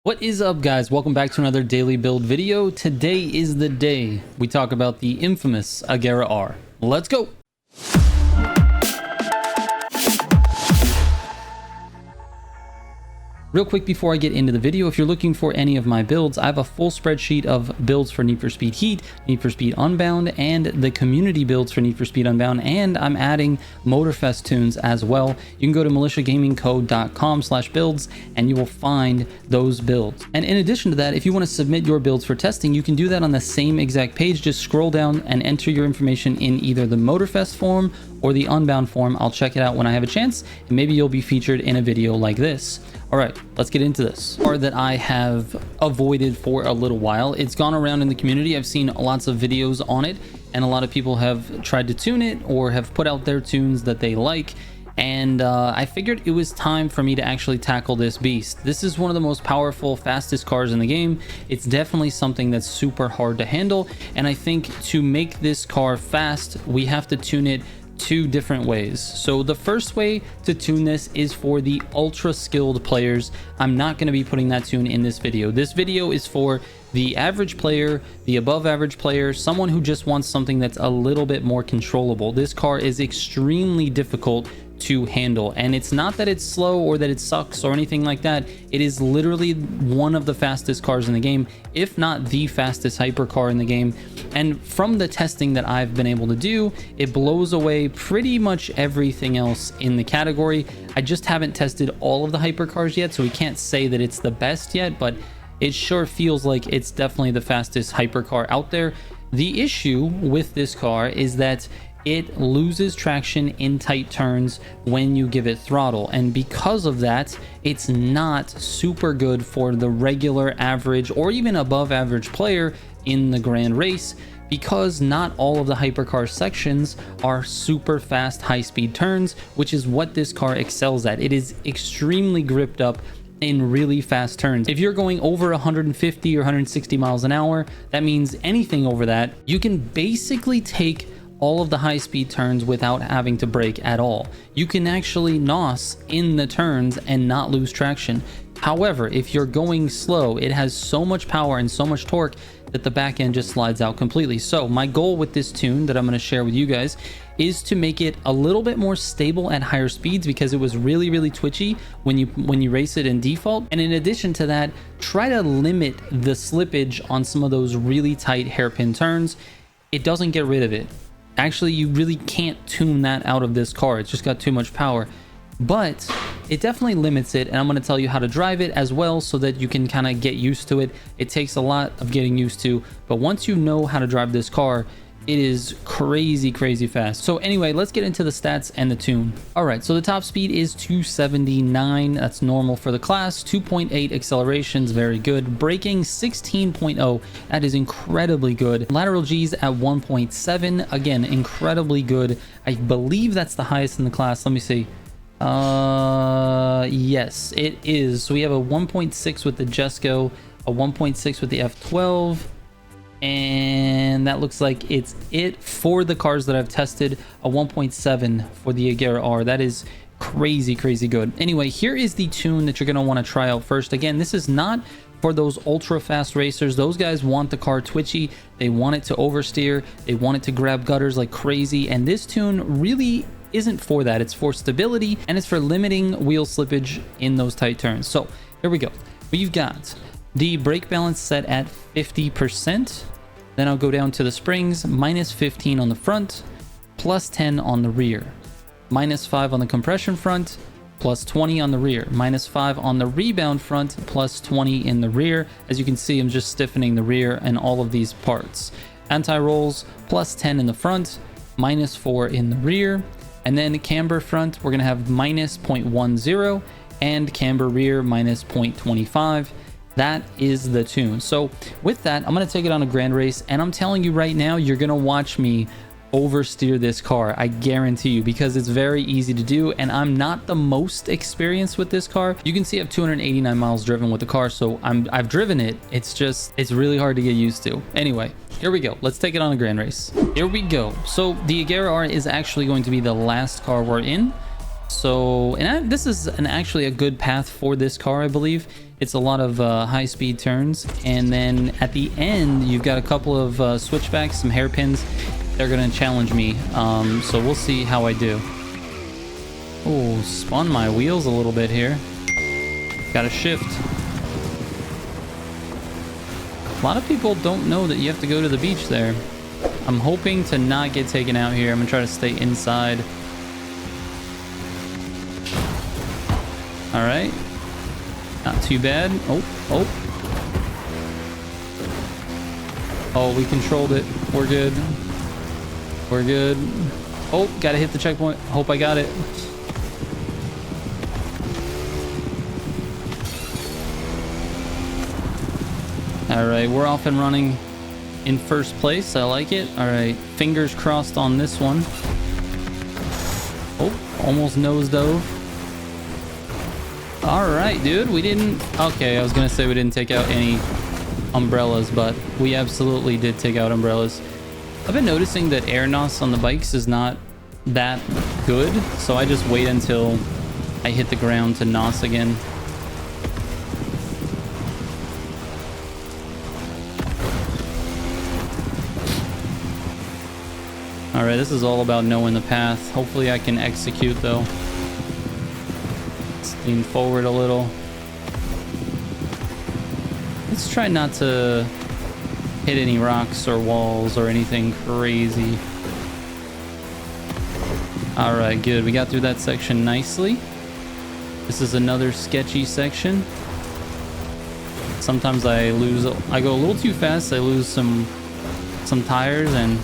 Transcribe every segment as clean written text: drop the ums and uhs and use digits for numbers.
What is up, guys? Welcome back to another daily build video. Today is the day we talk about the infamous AGERA R. Let's go. Real quick before I get into the video, if you're looking for any of my builds, I have a full spreadsheet of builds for Need for Speed Heat, Need for Speed Unbound, and the community builds for Need for Speed Unbound, and I'm adding Motorfest tunes as well. You can go to militiagamingcode.com/builds and you will find those builds. And in addition to that, if you want to submit your builds for testing, you can do that on the same exact page. Just scroll down and enter your information in either the Motorfest form or the Unbound form. I'll check it out when I have a chance, and maybe you'll be featured in a video like this. All right, let's get into this. Car that I have avoided for a little while. It's gone around in the community. I've seen lots of videos on it, and a lot of people have tried to tune it or have put out their tunes that they like. And I figured it was time for me to actually tackle this beast. This is one of the most powerful, fastest cars in the game. It's definitely something that's super hard to handle. And I think to make this car fast, we have to tune it two different ways. So the first way to tune this is for the ultra skilled players. I'm not going to be putting that tune in this video. This video is for the average player, the above average player, someone who just wants something that's a little bit more controllable. This car is extremely difficult to handle, and it's not that it's slow or that it sucks or anything like that. It is literally one of the fastest cars in the game, if not the fastest hypercar in the game. And from the testing that I've been able to do, it blows away pretty much everything else in the category. I just haven't tested all of the hypercars yet, so we can't say that it's the best yet, but it sure feels like it's definitely the fastest hypercar out there. The issue with this car is that it loses traction in tight turns when you give it throttle, and because of that, it's not super good for the regular average or even above average player in the grand race, because not all of the hypercar sections are super fast high-speed turns, which is what this car excels at. It is extremely gripped up in really fast turns. If you're going over 150 or 160 miles an hour, that means anything over that, you can basically take all of the high-speed turns without having to brake at all. You can actually NOS in the turns and not lose traction. However, if you're going slow, it has so much power and so much torque that the back end just slides out completely. So my goal with this tune that I'm going to share with you guys is to make it a little bit more stable at higher speeds, because it was really twitchy when you race it in default. And in addition to that, try to limit the slippage on some of those really tight hairpin turns. It doesn't get rid of it. Actually, you really can't tune that out of this car. It's just got too much power, but it definitely limits it. And I'm going to tell you how to drive it as well, so that you can kind of get used to it. It takes a lot of getting used to, but once you know how to drive this car, it is crazy fast. So anyway, let's get into the stats and the tune. All right, so the top speed is 279. That's normal for the class. 2.8 accelerations, very good. Braking 16.0, that is incredibly good. Lateral G's at 1.7, again, incredibly good. I believe that's the highest in the class. Let me see. Yes, it is. So we have a 1.6 with the Jesco, a 1.6 with the F12, and that looks like it's it for the cars that I've tested. A 1.7 for the AGERA R. That is crazy good. Anyway, here is the tune that you're going to want to try out first. Again, this is not for those ultra fast racers. Those guys want the car twitchy, they want it to oversteer, they want it to grab gutters like crazy, and this tune really isn't for that. It's for stability, and it's for limiting wheel slippage in those tight turns. So here we go. We've got the brake balance set at 50%. Then I'll go down to the springs, minus 15 on the front, plus 10 on the rear, minus 5 on the compression front, plus 20 on the rear, minus 5 on the rebound front, plus 20 in the rear. As you can see, I'm just stiffening the rear and all of these parts. Anti-rolls, plus 10 in the front, minus 4 in the rear. And then camber front, we're going to have minus 0.10, and camber rear, minus 0.25. That is the tune. So with that, I'm going to take it on a grand race, and I'm telling you right now, you're going to watch me oversteer this car. I guarantee you, because it's very easy to do, and I'm not the most experienced with this car. You can see I have 289 miles driven with the car, so I've driven it. It's really hard to get used to. Anyway, here we go. Let's take it on a grand race. Here we go. So the AGERA R is actually going to be the last car we're in. So, and this is actually a good path for this car, I believe. It's a lot of high-speed turns, and then at the end, you've got a couple of switchbacks, some hairpins. They're gonna challenge me, so we'll see how I do. Oh, spun my wheels a little bit here. Gotta shift. A lot of people don't know that you have to go to the beach there. I'm hoping to not get taken out here. I'm gonna try to stay inside. All right. Not too bad. Oh. Oh, we controlled it. We're good. We're good. Oh, gotta hit the checkpoint. Hope I got it. All right, we're off and running in first place. I like it. All right, fingers crossed on this one. Oh, almost nose dove. All right, dude, we didn't... Okay, I was gonna say we didn't take out any umbrellas, but we absolutely did take out umbrellas. I've been noticing that air NOS on the bikes is not that good, so I just wait until I hit the ground to NOS again. All right, this is all about knowing the path. Hopefully I can execute though. Let's lean forward a little. Let's try not to hit any rocks or walls or anything crazy. All right, good. We got through that section nicely. This is another sketchy section. Sometimes I go a little too fast. I lose some tires, and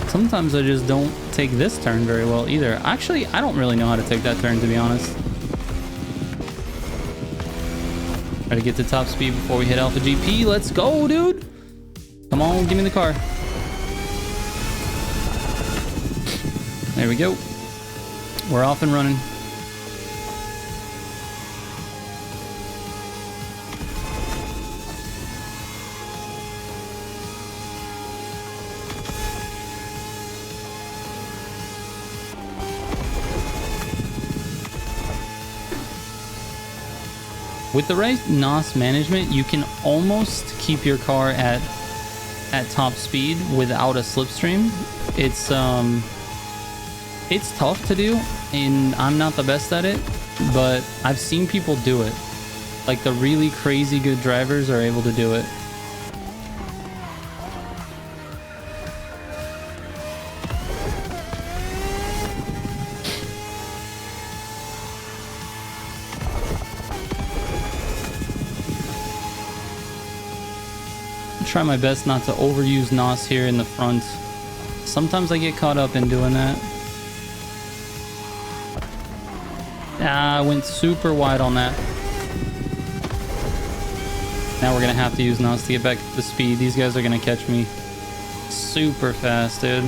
sometimes I just don't take this turn very well either. Actually, I don't really know how to take that turn, to be honest. Try to get to top speed before we hit Alpha GP. Let's go, dude. Come on, give me the car. There we go. We're off and running. With the right NOS management, you can almost keep your car at top speed without a slipstream. It's tough to do, and I'm not the best at it, but I've seen people do it. Like the really crazy good drivers are able to do it. Try my best not to overuse NOS here in the front. Sometimes I get caught up in doing that. I went super wide on that. Now we're gonna have to use NOS to get back to the speed. These guys are gonna catch me super fast, dude.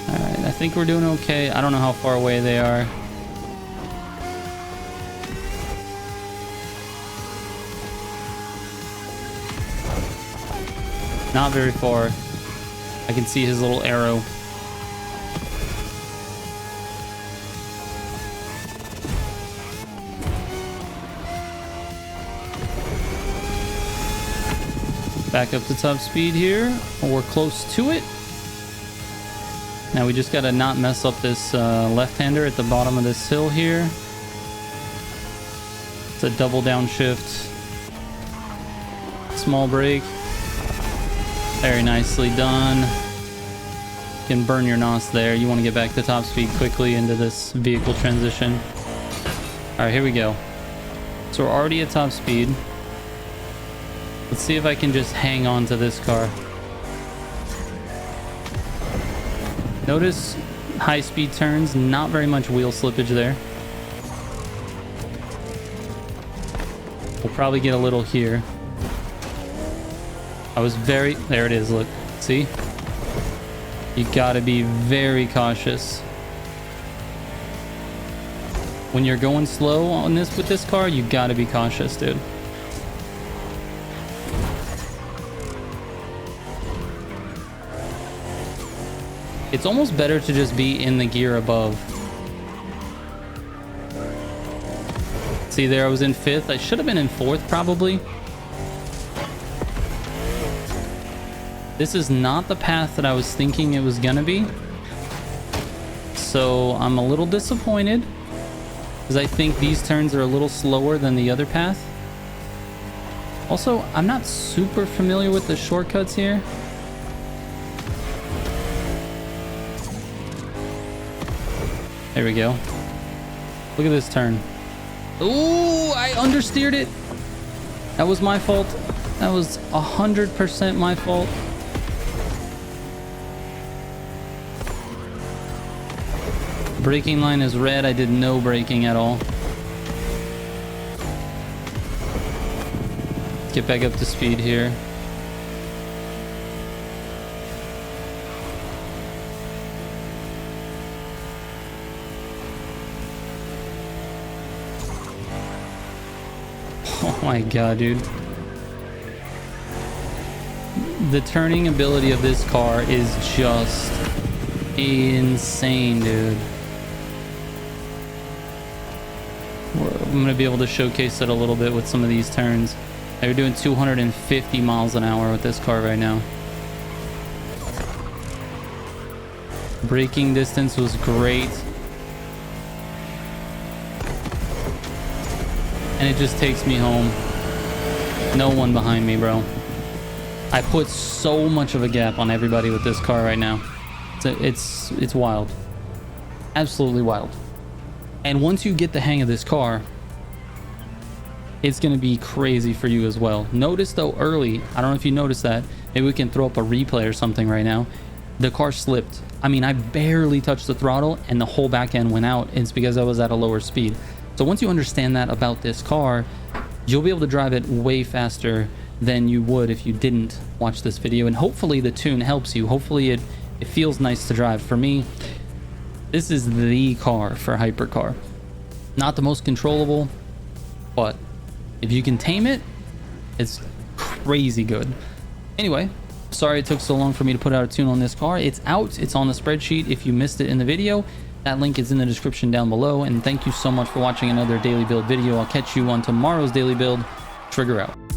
Alright, I think we're doing okay. I don't know how far away they are. Not very far. I can see his little arrow. Back up to top speed here. We're close to it. Now we just gotta not mess up this left-hander at the bottom of this hill here. It's a double downshift. Small brake. Very nicely done. You can burn your NOS there. You want to get back to top speed quickly into this vehicle transition. All right, here we go. So we're already at top speed. Let's see if I can just hang on to this car. Notice high speed turns, not very much wheel slippage there. We'll probably get a little here. There it is, look. See? You gotta be very cautious. When you're going slow on this with this car, you gotta be cautious, dude. It's almost better to just be in the gear above. See there, I was in 5th. I should have been in 4th probably. This is not the path that I was thinking it was gonna be. So I'm a little disappointed because I think these turns are a little slower than the other path. Also, I'm not super familiar with the shortcuts here. There we go. Look at this turn. Ooh, I understeered it. That was my fault. That was 100% my fault. Braking line is red. I did no braking at all. Get back up to speed here. Oh my god, dude. The turning ability of this car is just insane, dude. I'm gonna be able to showcase it a little bit with some of these turns. They're doing 250 miles an hour with this car right now. Braking distance was great. And it just takes me home. No one behind me, bro. I put so much of a gap on everybody with this car right now. It's wild. Absolutely wild. And once you get the hang of this car, it's going to be crazy for you as well. Notice though early, I don't know if you noticed that, maybe we can throw up a replay or something right now. The car slipped. I mean, I barely touched the throttle and the whole back end went out. It's because I was at a lower speed. So once you understand that about this car, you'll be able to drive it way faster than you would if you didn't watch this video. And hopefully the tune helps you. Hopefully it feels nice to drive. For me, this is the car for hypercar. Not the most controllable, but if you can tame it, it's crazy good. Anyway, sorry it took so long for me to put out a tune on this car. It's out. It's on the spreadsheet if you missed it in the video. That link is in the description down below. And thank you so much for watching another daily build video. I'll catch you on tomorrow's daily build. Trigger out.